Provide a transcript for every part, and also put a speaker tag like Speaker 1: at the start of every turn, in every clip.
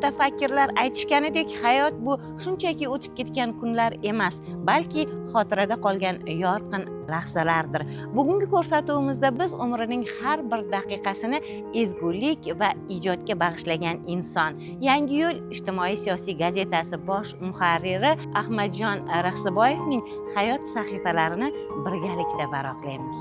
Speaker 1: mutafakkirlar aytishganidek, hayot bu shunchaki o'tib ketgan kunlar emas, balki xotirada qolgan yorqin lahzalardir. Bugungi ko'rsatuvimizda biz umrining har bir daqiqasini ezgulik va ijodga bag'ishlagan inson, Yangi yo'l ijtimoiy-siyosiy gazetasi bosh muharriri Ahmadjon Rixsiboyevning hayot sahifalarini birgalikda varaqlaymiz.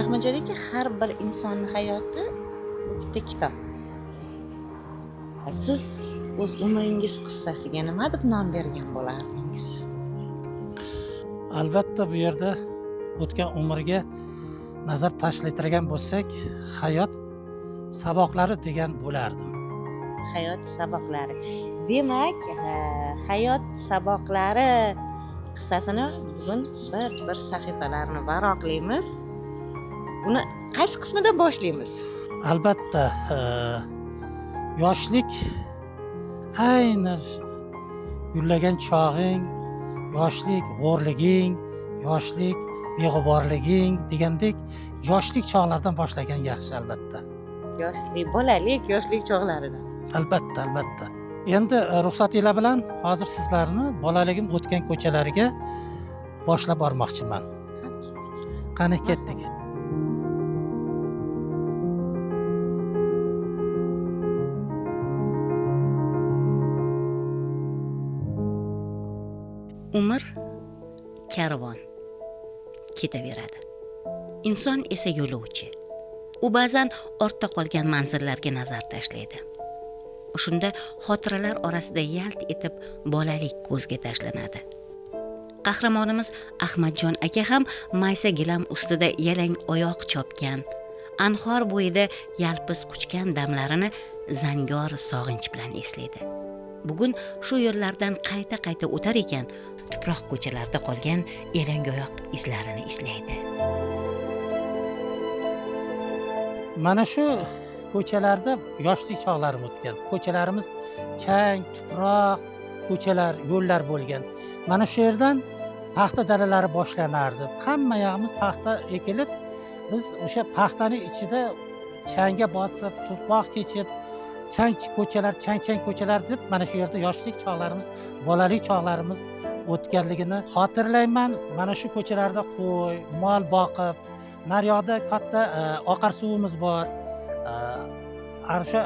Speaker 1: Ahmadjon aka, har bir insonning hayoti bitta kitob. Siz o'z umringiz qissasiga nima deb nom bergan bo'lardingiz?
Speaker 2: Albatta bu yerda o'tgan umrga nazar tashlaydigan bo'lsak, hayot saboqlari degan bo'lardim.
Speaker 1: Hayot saboqlari. Demak, hayot saboqlari qissasini bugun bir sahifalarini varaqlaymiz. Buni qaysi qismidan boshlaymiz?
Speaker 2: Albatta, yoshlik ayni gullagan chog'ing, yoshlik g'o'rliging, yoshlik beg'uborliging degandek yoshlik chog'laridan boshlagan yaxshi albatta.
Speaker 1: Yoshlik, bolalik, yoshlik chog'laridan.
Speaker 2: Albatta. Endi ruxsatinglar bilan hozir sizlarni bolaligim o'tgan ko'chalarga boshlab bormoqchiman. Qani ketdik.
Speaker 1: Umr karvon ketaveradi. Inson esa yo'lovchi. U ba'zan ortda qolgan manzillarga nazar tashlaydi. Shunda xotiralar orasida yalt etib bolalik ko'zga tashlanadi. Qahramonimiz Ahmadjon aka ham maysa gilam ustida yalang oyoq chopgan, anhor bo'yida yalpiz quchgan damlarini zangor sog'inch bilan eslaydi. Bugun shu yo'llardan qayta o'tar ekan, tuproq ko'chalarda qolgan yalangoyoq izlarini eslaydi.
Speaker 2: Mana shu ko'chalarda yoshlik chog'larim o'tgan. Ko'chalarimiz chang, tuproq, ko'chalar, yo'llar bo'lgan. Mana shu yerdan paxta dalalari boshlanardi. Hamma yog'imiz paxta ekilib, biz o'sha paxtani ichida changga botib, tuproq kechib, chang ko'chalar deb mana shu yerda yoshlik chog'larimiz, bolalik chog'larimiz o'tganligini xotirlayman. Mana shu ko'chalarda qo'y, mol boqib, naryoqda katta oqar suvimiz bor. Arsha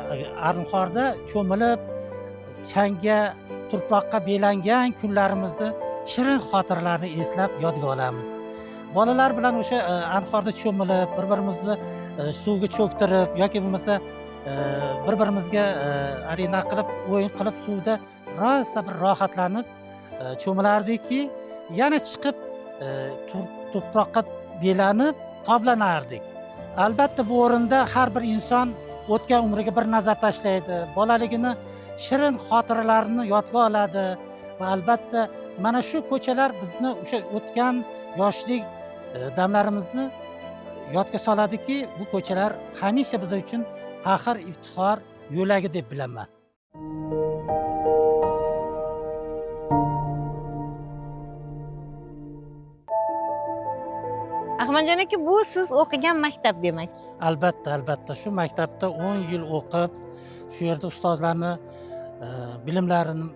Speaker 2: arnxorda cho'milib, changga, tuproqqa belangan kunlarimizni shirin xotirlarni eslab yodga olamiz. Bolalar bilan o'sha anhorda cho'milib, bir-birimizni suvga cho'ktirib yoki bo'lmasa bir-birimizga arena qilib, o'yin qilib suvda rosa bir rohatlanib cho'milardikki, yana chiqib tuproqqa belanib toblanardik. Albatta bu o'rinda har bir inson o'tgan umriga bir nazar tashlaydi, bolaligini shirin xotiralarini yodga oladi va albatta mana shu ko'chalar bizni o'sha o'tgan yoshlik damlarimizni yodga soladiki, bu ko'chalar hamisha biz uchun faxr, iftixor yo'lagi deb bilaman.
Speaker 1: Ahmadjon aka, bu siz o'qigan maktab demak.
Speaker 2: Albatta, shu maktabda 10 yil o'qib, shu yerda ustozlarni bilimlarini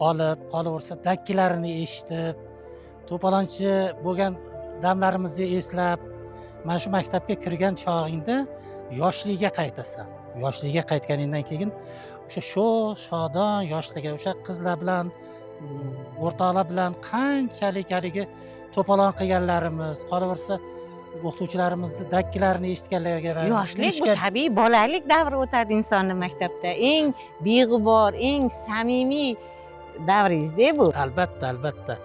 Speaker 2: olib, qolaversa dakkilarini eshitib, to'polonchi bo'lgan damlarimizni eslab, mana shu maktabga kirgan chog'ingda yoshligiga qaytasan. Yoshligiga qaytganingdan keyin o'sha shodon yoshligiga, o'sha qizlar bilan, o'rtoqlar bilan qanchalik haligi to'polon qilganlarimiz, qolaversa o'qituvchilarimizni dakkilarini eshitganlarga
Speaker 1: yoshlik bu tabiiy bolalik davri o'tadi insonni maktabda. Eng beg'ubor, eng samimiy davringizda bu.
Speaker 2: Albatta.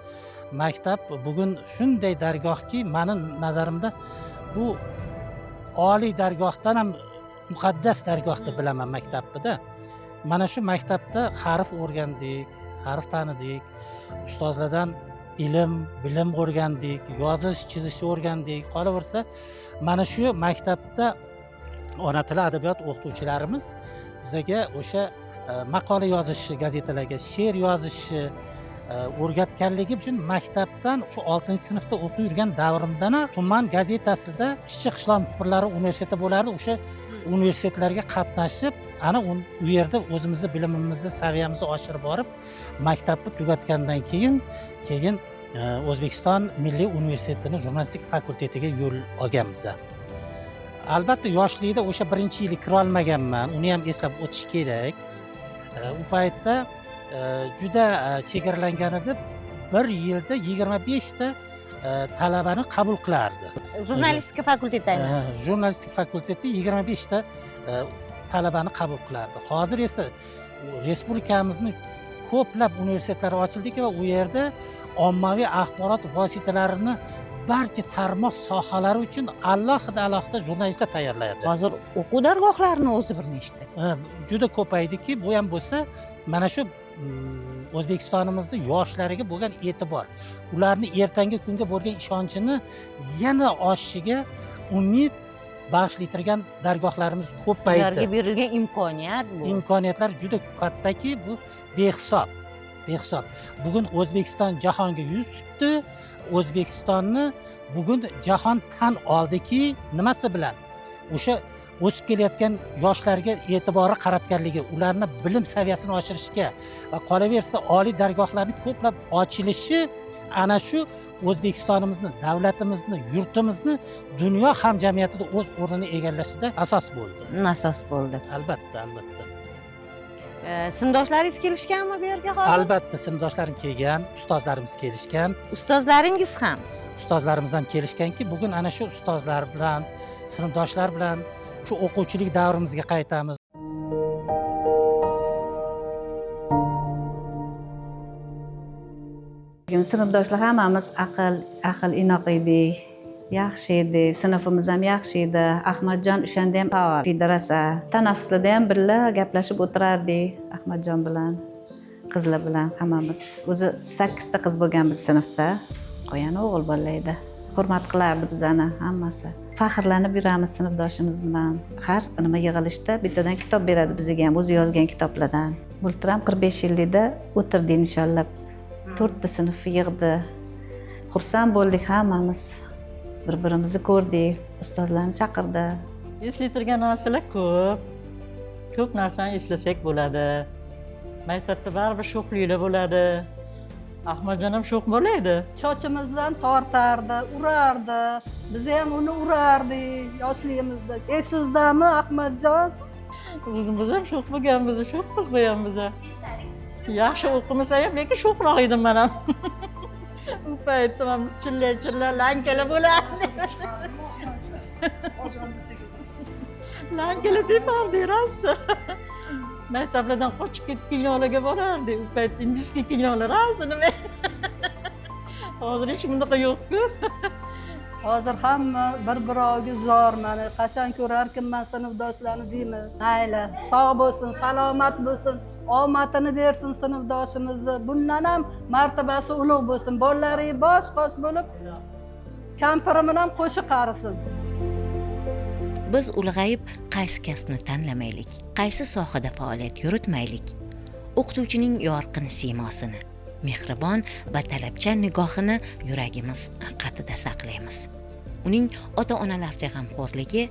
Speaker 2: Maktab bugun shunday dargohki, meni nazarimda bu oliy dargohdan ham muqaddas dargoh deb bilaman maktabda. Mana shu maktabda harf o'rgandik, harf tanidik, ustozlardan ilm, bilim o'rgandik, yozish, chizishni o'rgandik. Qolaversa, mana shu maktabda ona tili adabiyot o'qituvchilarimiz bizga o'sha maqola yozishi gazetalarga, she'r yozishi o'rgatganligi uchun maktabdan shu 6-sinfda o'qib yurgan davrimdan tuman gazetasida ishchi qishloq muxbirlari universiteti bo'lardi. O'sha universitetlarga qatnashib, ana u yerda o'zimizni bilimimizni, saviyamizni oshirib borib, maktabni tugatgandan keyin O'zbekiston Milliy universitetining jurnalistika fakultetiga yo'l olganmiz. Albatta yoshlikda o'sha birinchi yili kira olmaganman, uni ham eslab o'tish kerak. U paytda juda chegaralangan edi. Bir yilda 25 ta talabani qabul qilardi.
Speaker 1: Jurnalistika fakultetida.
Speaker 2: Jurnalistika fakulteti 25 ta talabani qabul qilardi. Hozir esa respublikamizning ko'plab universitetlari ochildiki va u yerda ommaviy axborot vositalarini barcha tarmoq sohalari uchun alohida jurnalistlar tayyorlaydi.
Speaker 1: Hozir o'quv dargohlarini o'zi bir nechta.
Speaker 2: Juda ko'paydiki, bu ham bo'lsa, mana shu O'zbekistonimizning yoshlariga bo'lgan e'tibor, ularni ertangi kunga bo'lgan ishonchini yana oshishiga umid bag'ishlaytirgan dargohlarimiz ko'paydi.
Speaker 1: Ularga berilgan imkoniyat bu.
Speaker 2: Imkoniyatlar juda kattaki, bu behisob. Bugun O'zbekiston jahonga yuz tutdi. O'zbekistonni bugun jahon tan oldiki, nimasi bilan? O'sha o'sib kelayotgan yoshlarga e'tibori qaratganligi, ularni bilim saviyasini oshirishga va qolaversa oliy dargohlarning ko'plab ochilishi ana shu O'zbekistonimizni, davlatimizni, yurtimizni dunyo hamjamiyatida o'z o'rnini egallashida asos bo'ldi. Albatta.
Speaker 1: Sinfdoshlaringiz kelishganmi bu yerga hozir?
Speaker 2: Albatta, sinfdoshlarim kelgan, ustozlarimiz kelishgan.
Speaker 1: Ustozlaringiz ham?
Speaker 2: Ustozlarimiz ham kelishganki, bugun ana shu ustozlar bilan, sinfdoshlar bilan shu o'quvchilik davrimizga qaytamiz.
Speaker 3: Sinfdoshlar hammamiz aql inoq edik, yaxshi edi, sinfimiz ham yaxshi edi. Ahmadjon o'shanda ham faol rosa. Tanaffuslarda ham birga gaplashib o'tirardik Ahmadjon bilan, qizlar bilan hammamiz. O'zi 8 ta qiz bo'lganmiz sinfda. Qolgani o'g'il bolalar edi. Hurmat qilardi bizani hammasi. Faxrlanib yuramiz sinfdoshimiz bilan. Har nima yig'ilishda bittadan kitob beradi bizga ham, o'zi yozgan kitoblardan. Bultiram 45 yillikda o'tirdik inshaalloh. 4 ta sinf yig'di. Xursand bo'ldik hammamiz. Bir-birimizni ko'rdik, ustozlarni chaqirdi.
Speaker 4: Eslaytirgan narsalar ko'p narsani eslasak bo'ladi. Maktabda baribir sho'xliklar bo'ladi. Ahmadjon ham sho'x bo'laydi.
Speaker 5: Chochimizdan tortardi, urardi. Biz ham uni urardik yoshligimizda. Esizdami Ahmadjon?
Speaker 4: O'zimiz ham sho'x bo'lganmiz, sho'x qiz bo'lganmiz. Yaxshi o'qimasa ham, lekin sho'xroq edim men ham. U paytda ham chilla lankala bo'lardi. Lankala tepardik rosa. Maktablardan qochib ketib kinolarga borardik. U payt indijskiy kinolar rosa nima. Hozir hech bunaqa yo'q-ku.
Speaker 5: Hozir hamma bir-biroviga zor. Mana qachon ko'rarkanman sinfdoshlarni deymiz. Mayli, sog' bo'lsin, salomat bo'lsin, omadini bersin sinfdoshimizni. Bundan ham martabasi ulug' bo'lsin. Bolalari bosh-qosh bo'lib, kampirim bilan qo'shiq qarisin.
Speaker 1: Biz ulg'ayib qaysi kasbni tanlamaylik, qaysi sohada faoliyat yuritmaylik. O'qituvchining yorqin siymosini, mehribon va talabchan nigohini yuragimiz qatida saqlaymiz. Uning ota-onalarcha g'amxo'rligi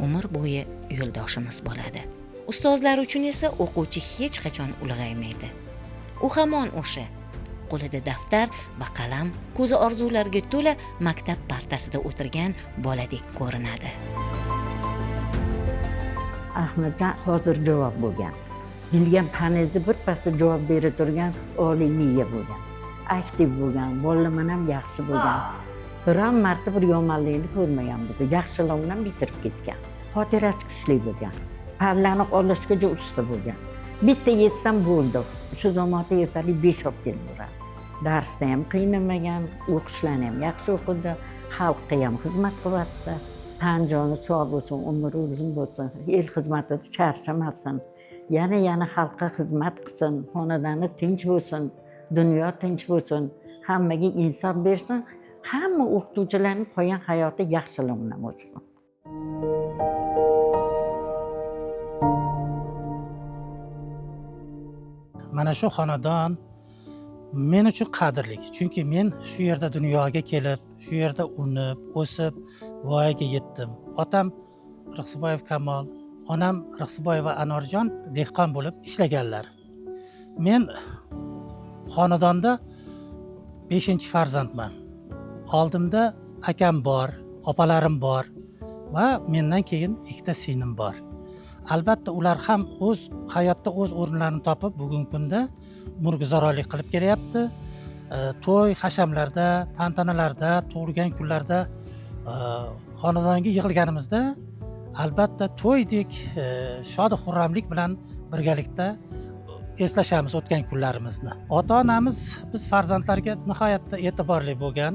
Speaker 1: umr bo'yi yo'ldoshimiz bo'ladi. Ustozlar uchun esa o'quvchi hech qachon ulg'aymaydi. U hamon o'sha qo'lida daftar va qalam, ko'zi orzularga to'la maktab partasida o'tirgan boladek ko'rinadi.
Speaker 6: Ahmadjon hozir javob bo'lgan. Bilgan fanizni birpasda javob berib turgan oliy miya bo'lgan. Aktiv bo'lgan, bolalar ham yaxshi bo'lgan. Biron marta bir yomonlikni ko'rmaganmiz. Yaxshilikni bilan bitirib ketgan. Xotirasi kuchli bo'lgan. Parlani olishga usta bo'lgan. Bitta yetsam bo'ldi. Shu zamonda ertalik 5 olib kelib boradi. Darsda ham qiynalmagan, o'qishlarni ham yaxshi o'qidi, xalqqa ham xizmat qilyapti. Tan joni sog' bo'lsin, umri uzun bo'lsin, el xizmatida charchamasin. Yana xalqqa xizmat qilsin, xonadoni tinch bo'lsin, dunyo tinch bo'lsin, hammaga insof bersin, hamma o'qituvchilarning qolgan hayoti yaxshilik bilan o'tsin.
Speaker 2: mana shu xonadon men uchun qadrli. Chunki men shu yerda dunyoga kelib, shu yerda unib, o'sib, voyaga yetdim. Otam Rixsiboyev Kamol, onam Rixsiboyeva Anorjon dehqon bo'lib ishlaganlar. Men xonadonda 5-farzandman. Oldimda akam bor, opalarim bor va mendan keyin 2 singlim bor. Albatta ular ham o'z hayotda o'z o'rinlarini topib, bugungi kunda murg'izorlik qilib kelyapti. To'y, hashamlarda, tantanalarda, tug'ilgan kunlarda xonadonga yig'ilganimizda albatta to'ydek shod xurramlik bilan birgalikda eslashamiz o'tgan kunlarimizni. Ota-onamiz biz farzandlarga nihoyatda e'tiborli bo'lgan.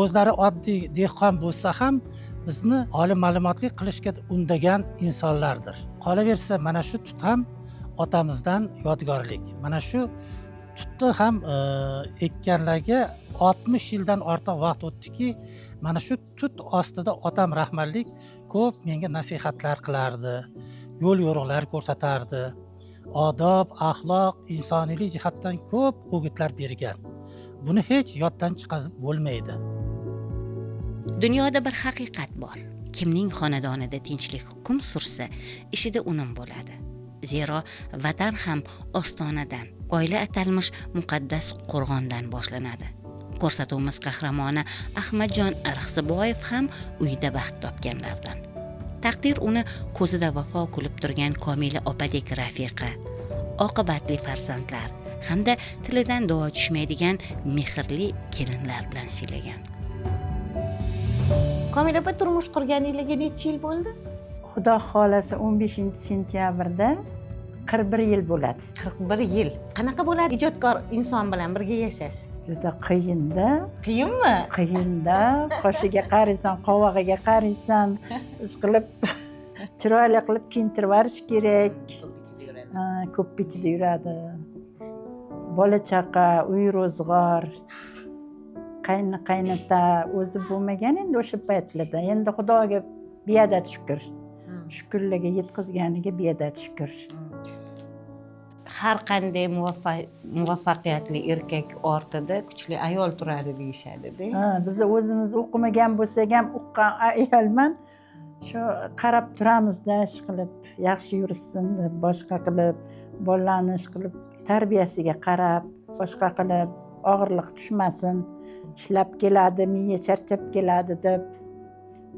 Speaker 2: O'zlari oddiy dehqon bo'lsa ham bizni oliy ma'lumotli qilishga undagan insonlardir. Qolaversa mana shu tut ham otamizdan yodgorlik. Mana shu tutni ham ekkanlarga 60 yildan ortiq vaqt o'tdiki, mana shu tut ostida otam rahmatlik ko'p menga nasihatlar qilardi, yo'l yo'riqlar ko'rsatardi. Odob, axloq, insoniylik jihatdan ko'p o'gitlar bergan. Buni hech yoddan chiqazib bo'lmaydi.
Speaker 1: Dunyoda bir haqiqat bor. Kimning xonadonida tinchlik hukm sursa, ishida unum bo'ladi. Zero vatan ham ostonadan, oila atalmish muqaddas qo'rg'ondan boshlanadi. Ko'rsatuvimiz qahramoni Ahmadjon Rixsiboyev ham uyda baxt topganlardan. Taqdir uni ko'zida vafo kulib turgan Komila opadek rafiqa, oqibatli farzandlar hamda tilidan duo tushmaydigan mehrli kelinlar bilan siylagan. Komila opa turmush qurganingizga necha yil bo'ldi?
Speaker 6: Xudo xolasa 15-sentyabrda 41 yil bo'ladi.
Speaker 1: 41 yil. Qanaqa bo'ladi ijodkor inson bilan birga yashash?
Speaker 6: Juda qiyinda.
Speaker 1: Qiyinmi?
Speaker 6: Qiyinda. Qoshiga qaraysan, qovog'iga qaraysan, ishqilib chiroyli qilib kiyintirib yuborish kerak. Ko'p ichida yuradi. Bola chaqa, uy ro'zg'or, qaynota o'zi bo'lmagan endi o'sha paytlarda. Endi Xudoga beadat shukr. Shukurlarga yetkazganiga beadat shukr.
Speaker 1: Har qanday muvaffaqiyatli erkak ortida kuchli ayol turadi deyishadi-da.
Speaker 6: Biz o'zimiz o'qimagan bo'lsak ham uqqan ayolman. Shu qarab turamizda, ish qilib, yaxshi yursin deb, boshqa qilib, bolalarni ish qilib, tarbiyasiga qarab, boshqa qilib, og'irlik tushmasin, ishlab keladi, miya charchab keladi deb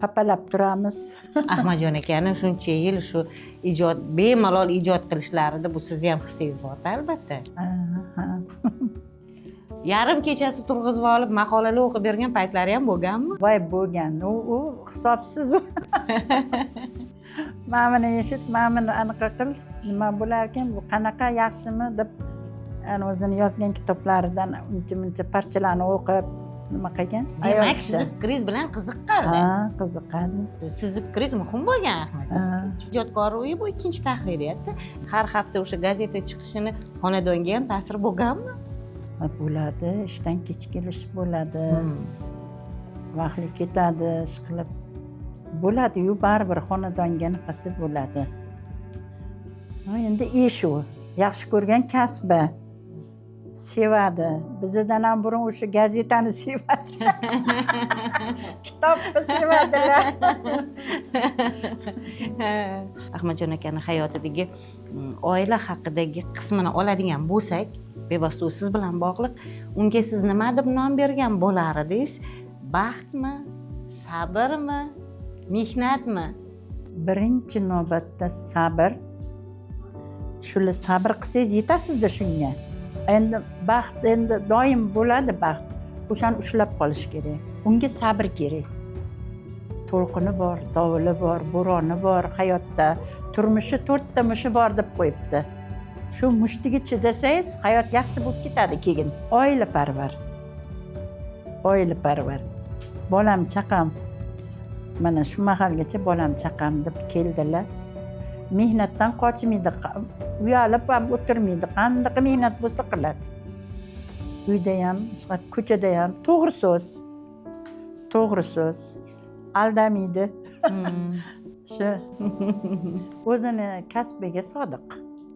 Speaker 6: papalab turamiz.
Speaker 1: Ahmadjon akani shuncha yil shu ijod, bemalol ijod qilishlarida bu sizni ham hissingiz bor-da albatta. Yarim kechasi turg'izib olib maqolalar o'qib bergan paytlari ham bo'lganmi?
Speaker 6: Voy bo'lgan. U hisobsiz. Mana eshit, mana anaqa qil, nima bo'lar ekan, bu qanaqa yaxshimi deb o'zini yozgan kitoblaridan uncha parchalarni o'qib nima qilgan?
Speaker 1: Demak, sizni fikringiz bilan qiziqqan.
Speaker 6: Qiziqadi.
Speaker 1: Sizni fikringiz muhim bo'lgan Ahmadjon. Ijodkor uyi bu ikkinchi tahririyatda. Har hafta o'sha gazeta chiqishini xonadonga ham ta'sir bo'lganmi?
Speaker 6: Bo'ladi, ishdan kech kelish bo'ladi. Vaqtli ketadi, ish qilib bo'ladi-yu, baribir xonadonga naqasi bo'ladi. Endi ish u, yaxshi ko'rgan kasbi. Sevadi. Bizdan ham burun o'sha gazetani sevadi. Kitobni sevadilar.
Speaker 1: Ahmadjon akani hayotidagi oila haqidagi qismini oladigan bo'lsak, bevosita siz bilan bog'liq, unga siz nima deb nom bergan bo'lar edingiz? Baxtmi, sabrmi, mehnatmi?
Speaker 6: Birinchi navbatda sabr. Shuni sabr qilsangiz yetasizda shunga. Endi baxt endi doim bo'ladi baxt. O'shani ushlab qolish kerak. Unga sabr kerak. To'lqini bor, dovuli bor, bo'roni bor hayotda. Turmushi 4 ta mushi bor deb qo'yibdi. Shu mushtiga chidasangiz, hayot yaxshi bo'lib ketadi keyin. Oilaparvar. Oilaparvar. Bolam chaqam mana shu mahalgacha bolam chaqam deb keldilar. Mehnatdan qochmaydi, uyalib ham o'tirmaydi. Qanday mehnat bo'lsa qiladi. Uyda ham, ko'chada ham to'g'ri so'z. To'g'ri so'z. Aldamaydi. Shu o'zini kasbiga sodiq.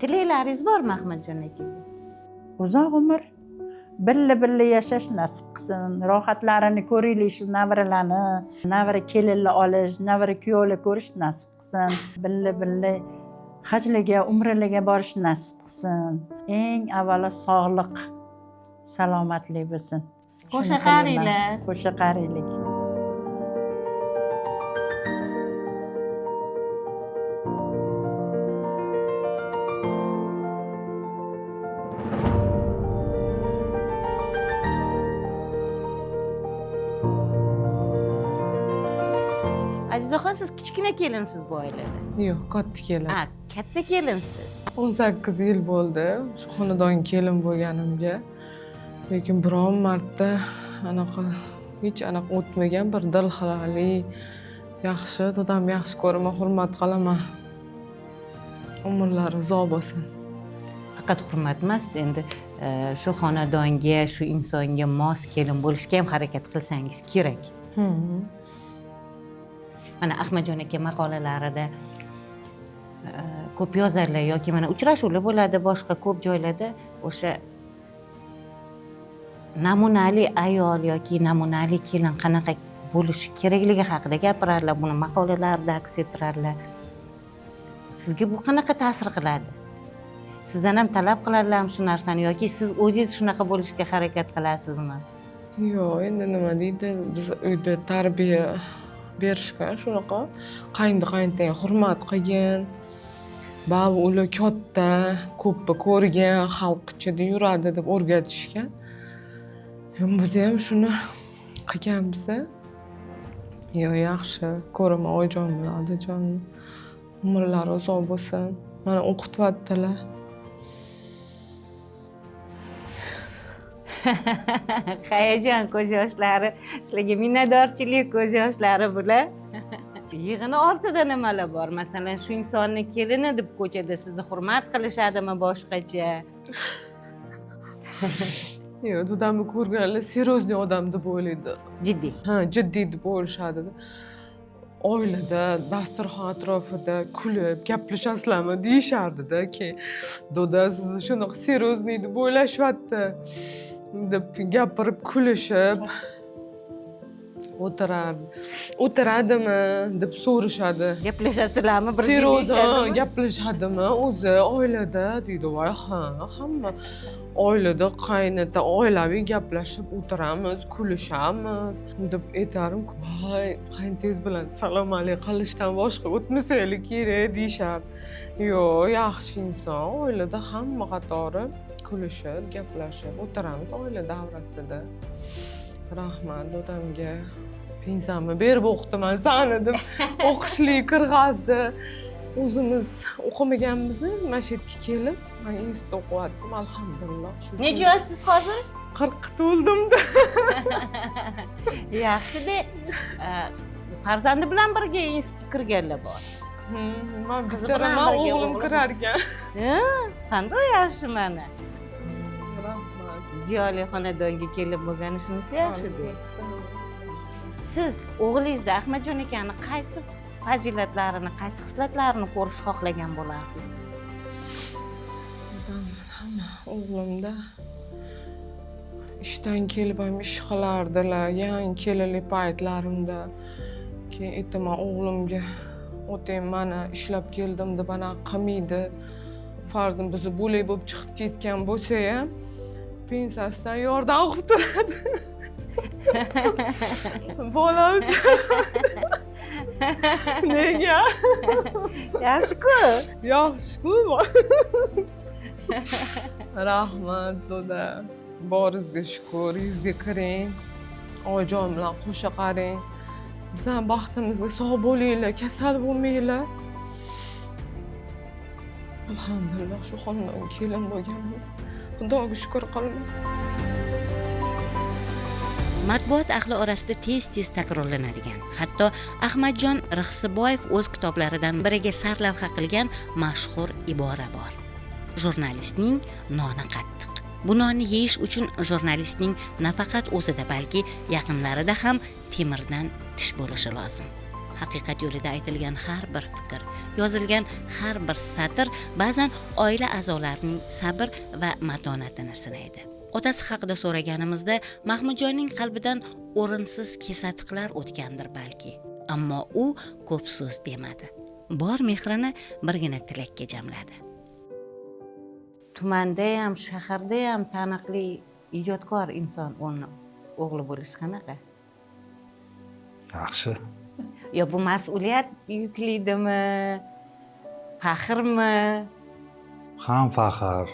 Speaker 1: tilaklaringiz bormi Ahmadjon akaga?
Speaker 6: uzoq umr birga yashash nasib qilsin, rohatlarini ko'raylik, shu navaralarni, navara kelinlar olish, navara kuyovlar ko'rish nasib qilsin, birga hajlarga, umralarga borish nasib qilsin. Eng avvalo sog'lik, salomatlik bo'lsin.
Speaker 1: Qo'sha qaranglar.
Speaker 6: Qo'sha qaraylik.
Speaker 1: Azizaxon, siz kichkina kelinsiz bu oilada.
Speaker 7: Yo'q, katta kelin.
Speaker 1: Ha, katta kelinsiz.
Speaker 7: 18 yil bo'ldi shu xonadonga kelin bo'lganimga. Lekin biron marta anaqa hech anaqa o'tmagan, bir dilxirali, yaxshi, dadam yaxshi ko'raman, hurmat qilaman. Umrlari uzoq bo'lsin.
Speaker 1: Faqat hurmat emas, endi shu xonadonga, shu insonga mos kelin bo'lishga ham harakat qilsangiz kerak. Mana Ahmadjon aka maqolalarida ko'p yozadilar yoki mana uchrashuvlar bo'ladi boshqa ko'p joylarda, o'sha namunali ayol yoki namunali kelin qanaqa bo'lishi kerakligi haqida gapiradilar, buni maqolalarda aks ettiradilar. Sizga bu qanaqa ta'sir qiladi? Sizdan ham talab qiladilarmi shu narsani yoki siz o'zingiz shunaqa bo'lishga harakat qilasizmi?
Speaker 7: Yo'q, endi nima deydi, biz uyda tarbiya berishgan shunaqa, qayintaga hurmat qilgin. Ba'zi ular katta, ko'pni ko'rgan, xalq ichida yuradi deb o'rgatishgan. Biz ham shuni qilganmiz. Yo'q, yaxshi ko'raman oyijon bilan otajon. Umrlari uzoq bo'lsin. Mana o'qityaptilar.
Speaker 1: Hayajon ko'z yoshlari, sizlarga minnatdorchilik ko'z yoshlari bular. Yig'ini ortida nimalar bor? Masalan, shu insonni kelini deb ko'chada sizni hurmat qilishadimi boshqacha?
Speaker 7: Yo'q, dadamni ko'rganlar seriozniy odam deb o'ylaydi.
Speaker 1: Jiddiy.
Speaker 7: Ha, jiddiy deb o'ylashadi. Oilada, dasturxon atrofida kulib, gaplashasizlarmi deyishardi-da. Keyin doda sizni shunaqa seriozniy deb o'ylashyapti deb gapirib kulishib o'tiradimi deb so'rashadi.
Speaker 1: Gaplashasizlarmi?
Speaker 7: Seriozdan gaplashadimi o'zi oilada deydi. Voy, ha, hamma oilada qaynota oilaviy gaplashib o'tiramiz, kulishamiz deb aytarim. Voy, qaynotamiz bilan salom alaykum qilishdan boshqa o'tmasaylik kerak deyishar. Yo'q, yaxshi inson, oilada hamma qatori kulishib, gaplashib o'tiramiz oila davrasida. Rahmat odamga. Pensiyamni berib o'qitaman sani deb o'qishlik kirg'azdi. O'zimiz o'qimaganmiz, mana shu yerga kelib, men institutda o'qiyaptim, alhamdulillah.
Speaker 1: Necha yoshsiz hozir?
Speaker 7: 40 to'ldim-da.
Speaker 1: Yaxshi-da. Farzandi bilan birga institutga kirganlar bor.
Speaker 7: Men
Speaker 1: Qizi bilan birga
Speaker 7: o'g'lim kirar ekan.
Speaker 1: Qanday yaxshi mana.
Speaker 7: Rahmat.
Speaker 1: Ziyoli xonadonga kelib bo'lgani shunisi yaxshi-da. Siz o'g'lingizda Ahmadjon akani qaysi fazilatlarini, qaysi xislatlarini ko'rish xohlagan bo'lardingiz?
Speaker 7: Hamma o'g'limda ishdan kelib ham ish qilardilar, yangi kelinlik paytlarimda. Keyin aytaman o'g'limga, "Otang mana ishlab keldim" deb anaqa qilmaydi. Farzim bizni bo'lak bo'lib chiqib ketgan bo'lsa ham, pensiyasidan yordam qilib turadi. Bolam uchun. Nega?
Speaker 1: Yaxshi-ku.
Speaker 7: Yaxshi-ku. Rahmat doda. Boringizga shukr, yuzga kiring. Oyijon bilan qo'sha qaring. Bizning baxtimizga sog' bo'linglar, kasal bo'lmanglar. Alhamdulillah shu xonadonga kelin bo'lganimda Xudoga shukr qilaman.
Speaker 1: Matbuot ahli orasida tez-tez takrorlanadigan, hatto Ahmadjon Rixsiboyev o'z kitoblaridan biriga sarlavha qilgan mashhur ibora bor. Jurnalistning noni qattiq. Bu nonni yeyish uchun jurnalistning nafaqat o'zida, balki yaqinlarida ham temirdan tish bo'lishi lozim. Haqiqat yo'lida aytilgan har bir fikr, yozilgan har bir satr ba'zan oila a'zolarining sabr va matonatini sinaydi. Otasi haqida so'raganimizda Mahmudjonning qalbidan o'rinsiz kesatiqlar o'tgandir balki. Ammo u ko'p so'z demadi. Bor mehrini birgina tilakka jamladi. Tumanda ham, shaharda ham taniqli ijodkor inson o'g'li bo'lish qanaqa?
Speaker 8: Yaxshi.
Speaker 1: Yo bu mas'uliyat yuklaydimi? Faxrmi?
Speaker 8: Ham faxr,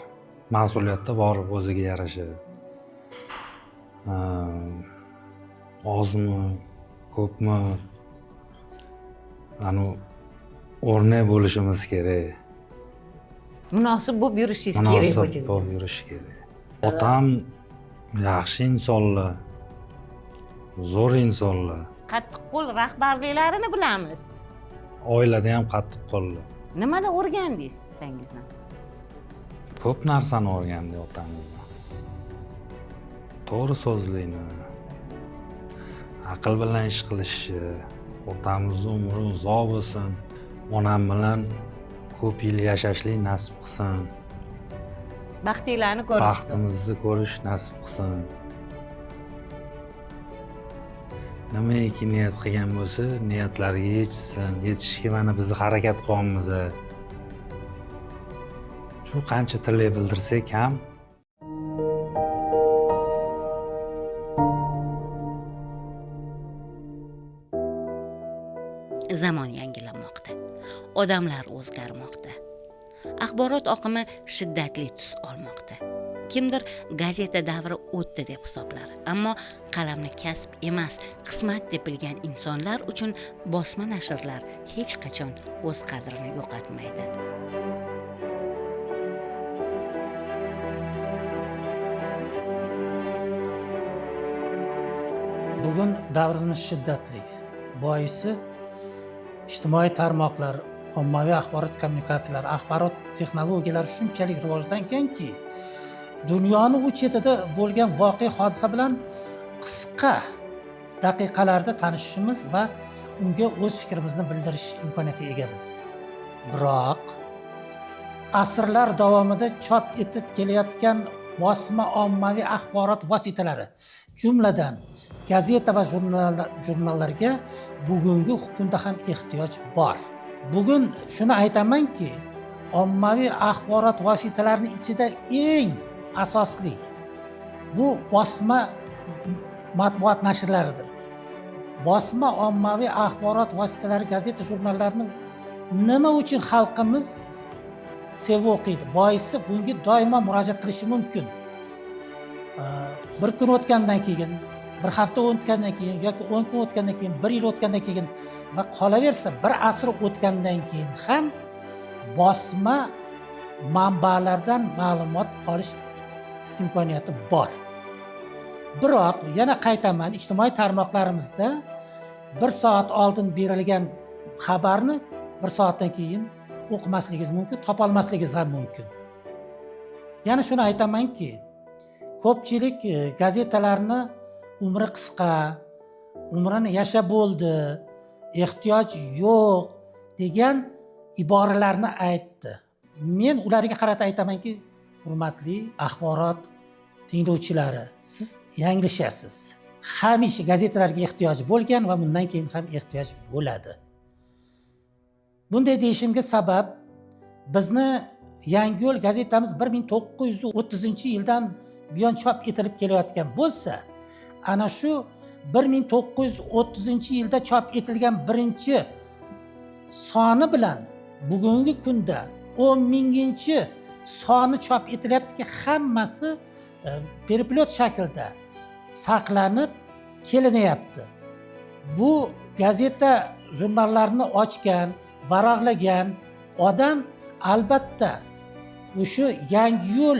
Speaker 8: mas'uliyatda bor o'ziga yarasha. Ozmi, ko'pmi? O'rnak bo'lishimiz kerak.
Speaker 1: Munosib bo'lib yurishingiz kerak
Speaker 8: Munosib
Speaker 1: bo'ladi.
Speaker 8: bo'lib yurish kerak. Otam yaxshi insonlar, zo'r insonlar.
Speaker 1: Qattiqqo'l rahbarliklarini bilamiz.
Speaker 8: Oilada ham qattiq qo'llar.
Speaker 1: Nimani o'rgandingiz otangizdan?
Speaker 8: Ko'p narsani o'rgandik otamizdan. To'g'ri so'zlayni, aql bilan ish qilishni, otamizni umri uzoq bo'lsin, onam bilan ko'p yil yashashlik nasib qilsin,
Speaker 1: Baxtinglarni ko'rishsin.
Speaker 8: baxtimizni ko'rish nasib qilsin. Nimaiki niyat qilgan bo'lsa, niyatlariga yetishsin, yetishga mana bizni harakat qilyapmiz. Shu qancha tilak bildirsak ham
Speaker 1: Zamon yangilanmoqda. Odamlar o'zgarmoqda. Axborot oqimi shiddatli tus olmoqda. Kimdir gazeta davri o'tdi deb hisoblar, ammo qalamni kasb emas, qismat deb bilgan insonlar uchun bosma nashrlar hech qachon o'z qadrini yo'qotmaydi.
Speaker 2: Bugun davrimiz shiddatli. Boisi ijtimoiy tarmoqlar, ommaviy axborot kommunikatsiyalar, axborot texnologiyalari shunchalik rivojlanganki, dunyoni u chetida bo'lgan voqea hodisa bilan qisqa daqiqalarda tanishishimiz va unga o'z fikrimizni bildirish imkoniyatiga egamiz. Biroq asrlar davomida chop etib kelayotgan bosma ommaviy axborot vositalari, jumladan gazeta va jurnallarga bugungi kunda ham ehtiyoj bor. Bugun shuni aytamanki, ommaviy axborot vositalarining ichida eng asosli bu bosma matbuot nashrlaridir. Bosma ommaviy axborot vositalari, gazeta, jurnallarni nima uchun xalqimiz sevib o'qiydi? Boisi bunga doimo murojaat qilishi mumkin. Bir kun o'tgandan keyin, bir hafta o'tgandan keyin yoki 10 kun o'tgandan keyin, 1 yil o'tgandan keyin va qolaversa bir asr o'tgandan keyin ham bosma manbalardan ma'lumot olish imkoniyati bor. Biroq yana qaytaman, ijtimoiy tarmoqlarimizda 1 soat oldin berilgan xabarni 1 soatdan keyin o'qimasligingiz mumkin, topolmasligingiz ham mumkin. Yana shuni aytamanki, ko'pchilik gazetalarni umri qisqa, umrini yashab bo'ldi, ehtiyoj yo'q degan iboralarni aytdi. Men ularga qarata aytamanki, hurmatli axborot tinglovchilari, siz yanglishasiz. Hamisha gazetalarga ehtiyoj bo'lgan va bundan keyin ham ehtiyoj bo'ladi. Bunday deyishimga sabab, bizni Yangiyo'l gazetamiz 1930-yildan buyon chop etilib kelayotgan bo'lsa, ana shu 1930-yilda chop etilgan birinchi soni bilan bugungi kunda 10.000-chi soni chop etilyaptiki, hammasi periplyot shaklda saqlanib kelinyapti. Bu gazeta jurnallarni ochgan, varaqlagan odam albatta o'sha Yangiyo'l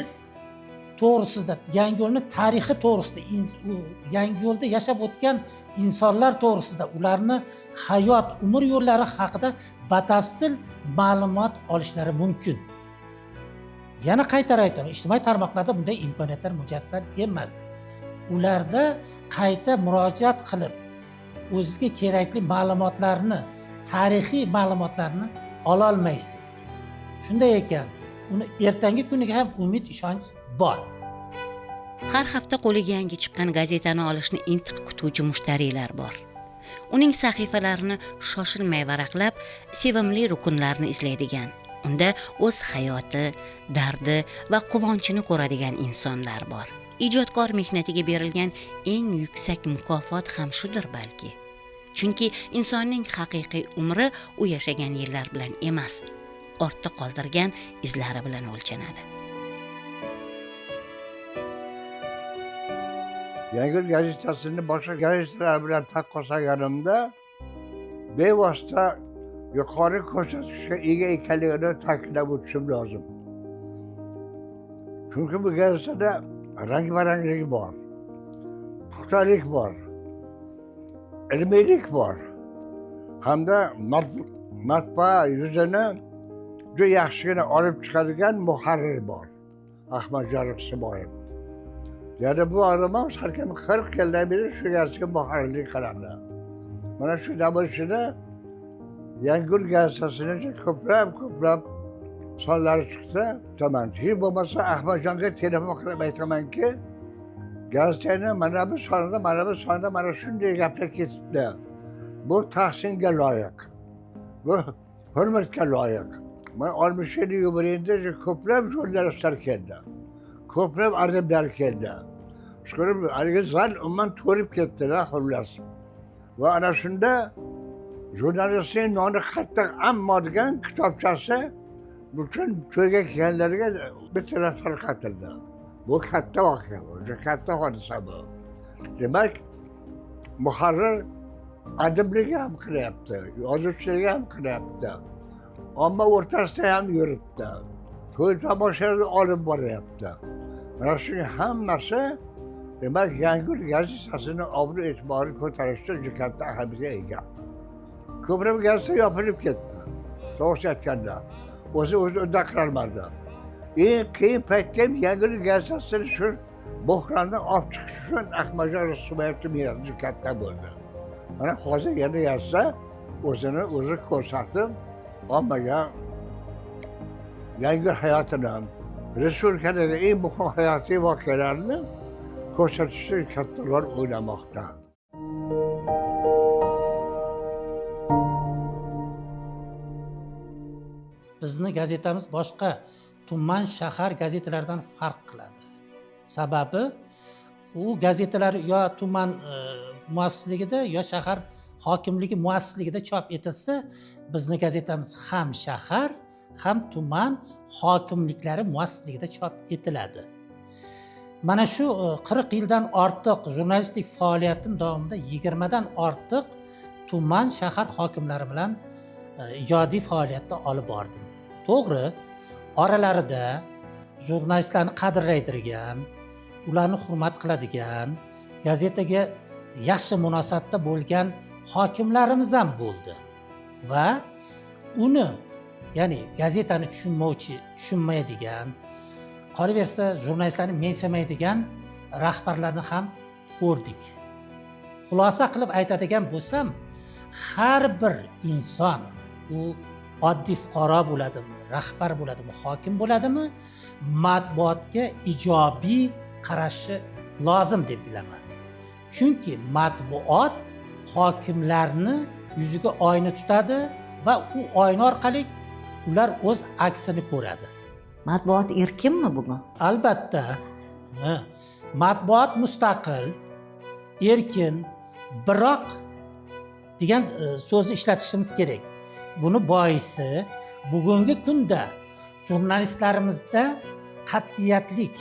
Speaker 2: to'g'risida, Yangiyo'lni tarixi to'g'risida, Yangiyo'lda yashab o'tgan insonlar to'g'risida, ularni hayot, umr yo'llari haqida batafsil ma'lumot olishlari mumkin. Yana qaytar aytaman, ijtimoiy tarmoqlarda bunday imkoniyatlar mujassam emas. Ularda qayta murojaat qilib, o'zizga kerakli ma'lumotlarni, tarixiy ma'lumotlarni ololmaysiz. Shunday ekan, uni ertangi kuniga ham umid, ishonch bor.
Speaker 1: Har hafta qo'liga yangi chiqqan gazetani olishni intiq kutuvchi mushtariylar bor. Uning sahifalarini shoshilmay varaqlab, sevimli rukunlarni izlaydigan, unda o'z hayoti, dardi va quvonchini ko'radigan insonlar bor. Ijodkor mehnatiga berilgan eng yuksak mukofot ham shudir balki. Chunki insonning haqiqiy umri u yashagan yillar bilan emas, ortda qoldirgan izlari bilan o'lchanadi.
Speaker 9: Yangi gazetasini boshqa gazetalar bilan taqqoslaganimda bevosita yuqori ko'rsatkichga ega ekanligini ta'kidlab o'tishim lozim. Chunki bu gazetada rang-baranglik bor, puxtalik bor, ilmiylik bor, hamda matbaa yuzini juda yaxshigina olib chiqadigan muharrir bor, Ahmadjon Rixsiboyev. Yani bu arama sarkam 40 yıldan beri şu gazetega muharrirlik qiladi. Mana shu davrda Yangur gazetasining ko'plab sonlari chiqdi. Tamam. Hech bo'lmasa Ahmadjonga telefon qilib aytamanki, gazetani mana bu sonda mana shunday gaplar ketibdi. Bu tahsinga loyiq. Bu hurmatga loyiq. Men 67 yubileyinde ko'plab jurnalistlar keldi. Ko'plab adiblar keldi. Shukrib, haligi zal umuman to'lib ketdilar xullas. Va ana shunda jurnalistning noni qattiq ammo degan kitobchasi butun to'yga kelganlarga bitta tarqatildi. Bu katta voqea, juda katta hodisa bu. Demak, muharrir adiblik ham qilyapti, yozuvchilik ham qilyapti. Ammo o'rtasida ham yuribdi. To'y tomoshalarni olib boryapti. Mana shuning hammasi demak Yangur gazetasini obro' e'tiborini ko'tarishda juda katta ahamiyatga ega. Ko'plab gazeta yopilib ketdi. To'g'ri aytganda, o'zi unday qilolmadi. Eng qiyin paytda Yangur gazetasini shu bo'hrondan olib chiqish uchun Ahmadjon Rixsiboyevning mehnati juda katta bo'ldi. Mana hozir yana yozsa, o'zi ko'rsatib, ommaga Yangur hayotini, respublikadagi eng muhim hayotiy voqealarni ko'rsatishda katta rol o'ynamoqda.
Speaker 2: Bizni gazetamiz boshqa tuman shahar gazetalaridan farq qiladi. Sababi u gazetalar yo tuman muassisligida yo shahar hokimligi muassisligida chop etilsa, bizni gazetamiz ham shahar ham tuman hokimliklari muassisligida chop etiladi. Mana shu 40 yildan ortiq jurnalistik faoliyatim davomida 20 dan ortiq tuman shahar hokimlari bilan ijodiy faoliyatda olib bordim. To'g'ri, oralarida jurnalistlarni qadrlaydigan, ularni hurmat qiladigan, gazetaga yaxshi munosabatda bo'lgan hokimlarimiz ham bo'ldi. Va uni, ya'ni gazetani tushunmaydigan, qolaversa jurnalistlarni mensimaydigan rahbarlarni ham ko'rdik. Xulosa qilib aytadigan bo'lsam, har bir inson, u oddiy fuqaro bo'ladimi, rahbar bo'ladimi, hokim bo'ladimi, matbuotga ijobiy qarashi lozim deb bilaman. Chunki matbuot hokimlarni yuziga oyna tutadi va u oyna orqali ular o'z aksini ko'radi.
Speaker 6: Matbuot erkinmi bugun?
Speaker 2: Albatta. Matbuot mustaqil, erkin, biroq degan so'zni ishlatishimiz kerak. Buni boisi bugungi kunda jurnalistlarimizda qat'iyatlik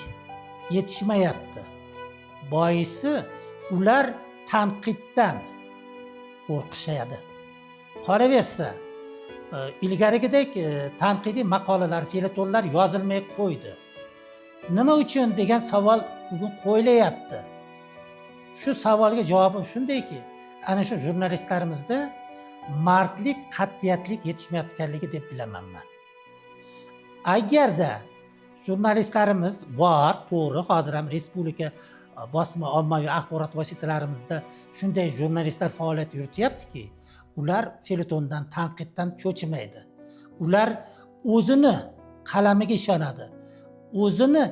Speaker 2: yetishmayapti. Boisi ular tanqiddan qo'rqishadi. Qolaversa, ilgarigidek tanqidiy maqolalar, felyetonlar yozilmay qo'ydi. Nima uchun degan savol bugun qo'yilyapti. Shu savolga javobim shundayki, ana shu jurnalistlarimizda mardlik, qat'iyatlik yetishmayotganligi deb bilaman men. Agarda jurnalistlarimiz bor, to'g'ri, hozir ham respublika bosma ommaviy axborot vositalarimizda shunday jurnalistlar faoliyat yurityaptiki, ular felitondan, tanqiddan cho'chimaydi. Ular o'zini qalamiga ishonadi, o'zini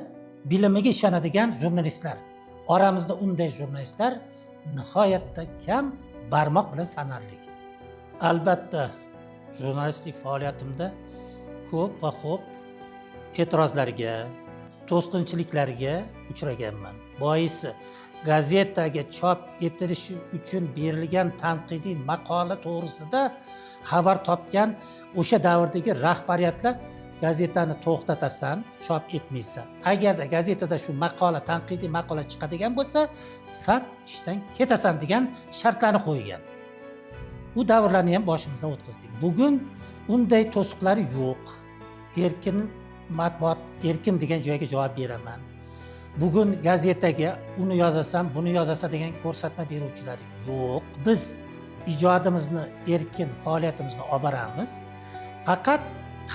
Speaker 2: bilimiga ishonadigan jurnalistlar. Oramizda unday jurnalistlar nihoyatda kam, barmoq bilan sanarli. Albatta, jurnalistlik faoliyatimda ko'p va ko'p e'tirozlarga, to'sqinchiliklarga uchraganman. Boisi gazetaga chop etilishi uchun berilgan tanqidiy maqola to'g'risida xabar topgan o'sha davrdagi rahbariyatlar gazetani to'xtatasan, chop etmaysan. Agarda gazetada shu maqola, tanqidiy maqola chiqadigan bo'lsa, sen ishdan ketasan degan shartlarni qo'ygan. Bu davrlarni ham boshimizdan o'tkazdik. Bugun unday to'siqlari yo'q. Erkin matbuot, erkin degan joyga javob beraman. Bugun gazetaga uni yozasan, buni yozasan degan ko'rsatma beruvchilar yo'q. Biz ijodimizni, erkin faoliyatimizni olib boramiz. Faqat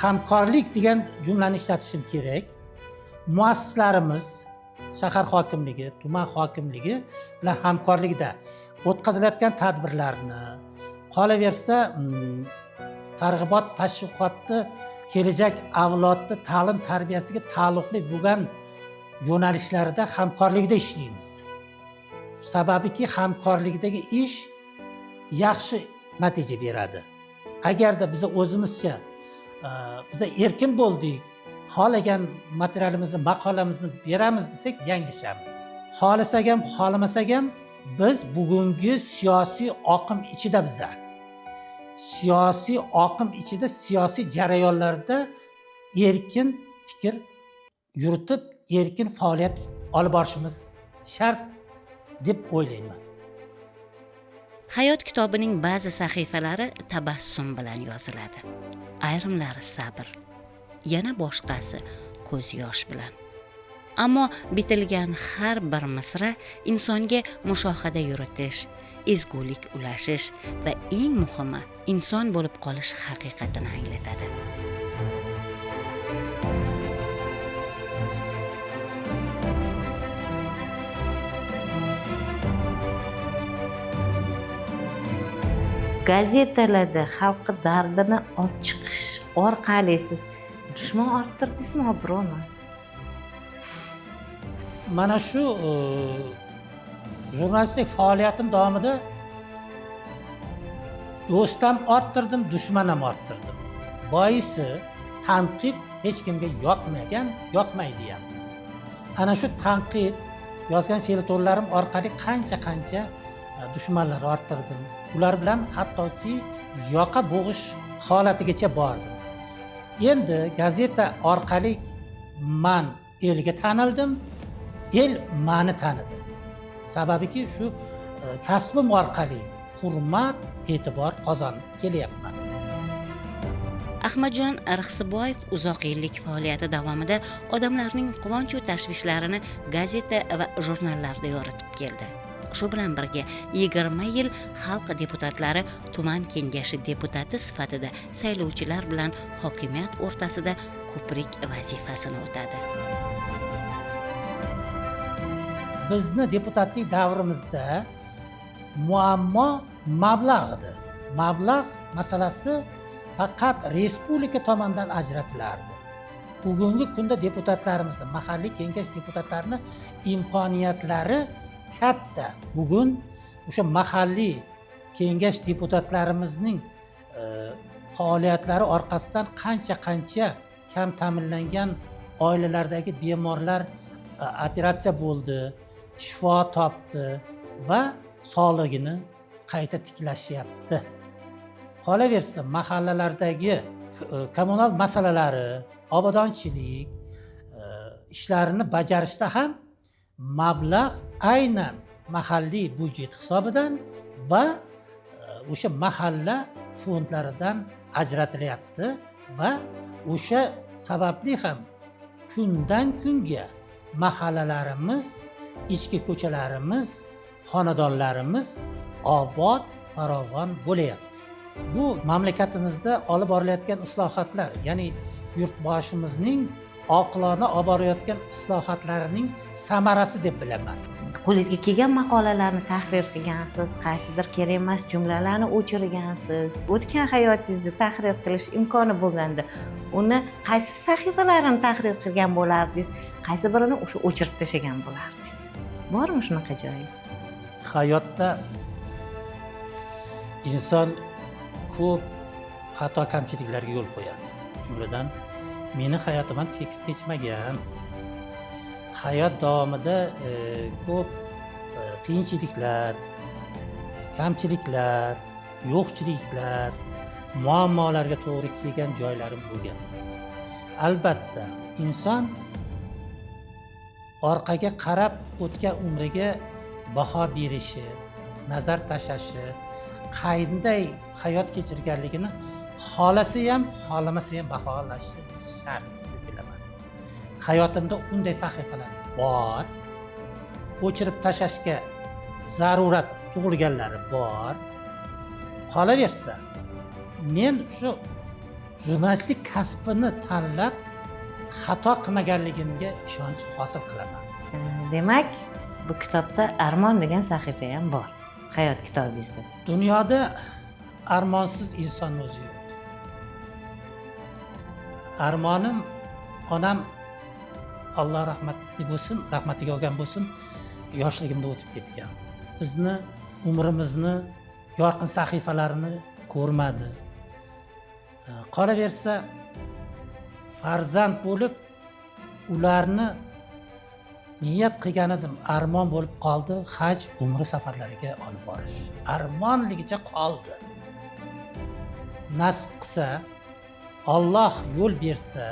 Speaker 2: hamkorlik degan jumlani ishlatishim kerak. Muassislarimiz, shahar hokimligi, tuman hokimligi bilan hamkorlikda o'tkazilayotgan tadbirlarni, qolaversa targ'ibot tashviqotni kelajak avlodni ta'lim tarbiyasiga taalluqli bo'lgan yo'nalishlarida hamkorlikda ishlaymiz. Sababiki hamkorlikdagi ish yaxshi natija beradi. Agarda biz o'zimizcha biz erkin bo'ldik, xohlagan materialimizni, maqolamizni beramiz desak yanglishamiz. Xohlasak ham, xohlamasak ham biz bugungi siyosiy oqim ichida siyosiy oqim ichida, siyosiy jarayonlarda erkin fikr yuritib, erkin faoliyat olib borishimiz shart deb o'ylayman.
Speaker 1: Hayot kitobining ba'zi sahifalari tabassum bilan yoziladi. Ayrimlari sabr, yana boshqasi ko'z yosh bilan. Ammo bitilgan har bir misra insonga mushohada yuritish, ezgulik ulashish va eng muhimi inson bo'lib qolish haqiqatini anglatadi.
Speaker 10: Gazetalarda xalqi dardini olib chiqish orqali siz dushman orttirdingizmi, birovni?
Speaker 2: Mana shu jurnalistlik faoliyatim davomida do'stam orttirdim, dushman ham orttirdim. Boisi tanqid hech kimga yoqmaydi ham. Ana shu tanqid yozgan feltonlarim orqali qancha dushmanlar orttirdim. Ular bilan hattoki yoqa bo'g'ish holatigacha bordim. Endi gazeta orqali men elga tanildim, el meni tanidi. Sababiki shu kasbim orqali hurmat, e'tibor qozonib kelyapman.
Speaker 1: Ahmadjon Rixsiboyev uzoq yillik faoliyati davomida odamlarning quvonch va tashvishlarini gazeta va jurnallarda yoritib keldi. Shu bilan birga 20 yil xalq deputatlari tuman kengashi deputati sifatida saylovchilar bilan hokimiyat o'rtasida ko'prik vazifasini o'tadi.
Speaker 2: Bizni deputatlik davrimizda muammo mablag' edi. Mablag' masalasi faqat respublika tomonidan ajratilardi. Bugungi kunda deputatlarimizni, mahalliy kengash deputatlarini imkoniyatlari katta. Bugun o'sha mahalliy kengash deputatlarimizning faoliyatlari orqasidan qancha kam ta'minlangan oilalardagi bemorlar operatsiya bo'ldi, shifo topdi va sog'ligini qayta tiklashyapti. Qolaversa mahallalardagi kommunal masalalari, obodonchilik ishlarini bajarishda ham mablag' aynan mahalliy byudjet hisobidan va o'sha mahalla fondlaridan ajratilyapti va o'sha sababli ham kundan kunga mahallalarimiz, ichki ko'chalarimiz, xonadonlarimiz obod, farovon bo'layapti. Bu mamlakatimizda olib borilayotgan islohotlar, ya'ni yurtboshimizning oqilona olib borayotgan islohotlarining samarasi deb bilaman.
Speaker 10: qo'lingizga kelgan maqolalarni tahrir qilgansiz, qaysidir kerak emas jumlalarni o'chirgansiz. O'tgan hayotingizni tahrir qilish imkoni bo'lganda, uni qaysi sahifalarini tahrir qilgan bo'lardingiz, qaysi birini o'sha o'chirib tashlagan bo'lardingiz? Bormi shunaqa joyi?
Speaker 2: Hayotda inson ko'p xato kamchiliklarga yo'l qo'yadi. Jumladan meni hayotim ham tekis kechmagan. Hayot davomida ko'p qiyinchiliklar, kamchiliklar, yo'qchiliklar, muammolarga to'g'ri kelgan joylarim bo'lgan. Albatta, inson orqaga qarab o'tgan umriga baho berishi, nazar tashlashi, qanday hayot kechirganligini xohlasa ham, xohlamasa ham baholashi shart deb bilaman. Hayotimda unday sahifalar bor. O'chirib tashlashga zarurat tug'ilganlari bor. Qolaversa, men shu jurnalistlik kasbini tanlab xato qilmaganligimga ishonch hosil qilaman.
Speaker 10: Demak, bu kitobda armon degan sahifa ham bor. Hayot kitobingizda.
Speaker 2: Dunyoda armonsiz inson o'zi yo'q. Armonim onam Alloh rahmatli bo'lsin, rahmatiga olgan bo'lsin, yoshligimda o'tib ketgan. Bizni umrimizni yorqin sahifalarini ko'rmadi. Qolaversa, farzand bo'lib ularni niyat qilgan edim, armon bo'lib qoldi, haj umri safarlariga olib borish. Armonligicha qoldi. Nasib qilsa, Alloh yo'l bersa,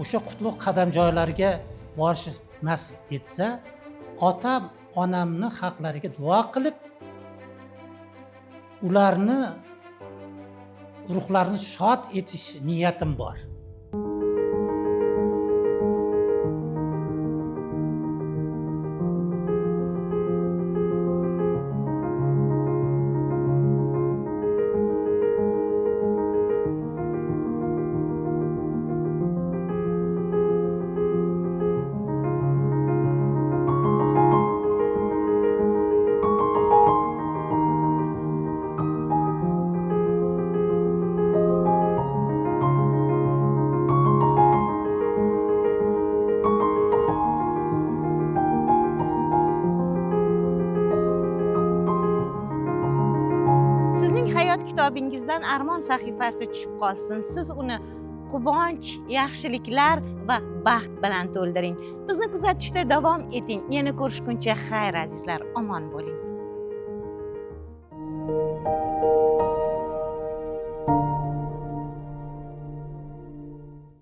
Speaker 2: o'sha qutlug' qadam joylarga borish nasib etsa, otam, onamni haqlariga duo qilib, ularni ruhlarini shod etish niyatim bor.
Speaker 10: Kitobingizdan armon sahifasi tushib qolsin. Siz uni quvonch, yaxshiliklar va baxt bilan to'ldiring. Bizni kuzatishda davom eting. Yana ko'rishguncha xayr azizlar, omon bo'ling.